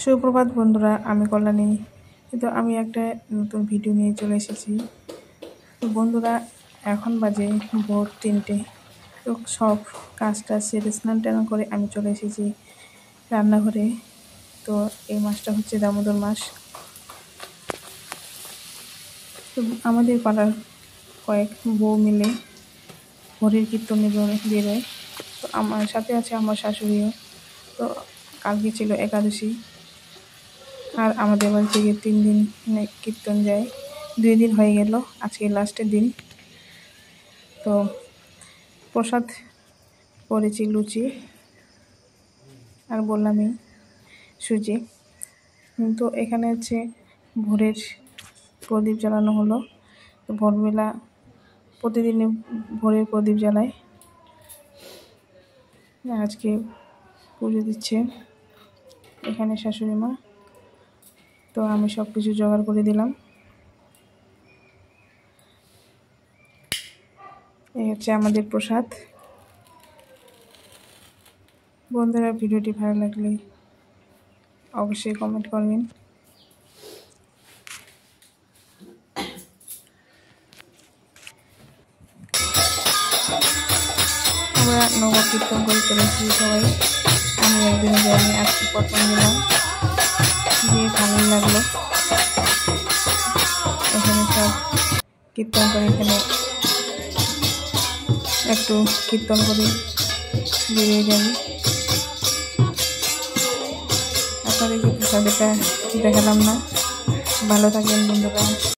সুপ্রভাত বন্ধুরা, আমি কল্যাণী। কিন্তু আমি একটা নতুন ভিডিও নিয়ে চলে এসেছি। তো বন্ধুরা, এখন বাজে ভোর 3টে। তো সব কাজটা সেরে স্নান টান করে আমি চলে এসেছি রান্নাঘরে। তো এই মাসটা হচ্ছে দামোদর মাস। তো আমাদের পাড়ার কয়েক বউ মিলে ভোরের কীর্তনে বেরোয়। তো আমার সাথে আছে আমার শাশুড়িও। তো কালকে ছিল একাদশী, আর আমাদের বাড়ি থেকে 3 দিন কীর্তন যায়। 2 দিন হয়ে গেল, আজকে লাস্টের দিন। তো প্রসাদ করেছি লুচি আর বললামই সুজি। তো এখানে হচ্ছে ভোরের প্রদীপ জ্বালানো হলো। তো ভোরবেলা প্রতিদিনে ভোরের প্রদীপ জ্বালায়, আজকে পুজো দিচ্ছে এখানে শাশুড়ি মা। তো আমি সব কিছু জোগাড় করে দিলাম। এই হচ্ছে আমাদের প্রসাদ। বন্ধুরা, ভিডিওটি ভালো লাগলে অবশ্যই কমেন্ট করবেন। আমরা নগর কীর্তন করে চলেছি সবাই। আমি একদিনে যাইনি, আজকে প্রথম দিলাম, গিয়ে ভালোই লাগলো। এখানে সব কীর্তন করে, এখানে একটু কীর্তন করে বেরিয়ে যাবে। আপনাদেরকে প্রসাদটা দেখালাম না। ভালো থাকবেন বন্ধুরা।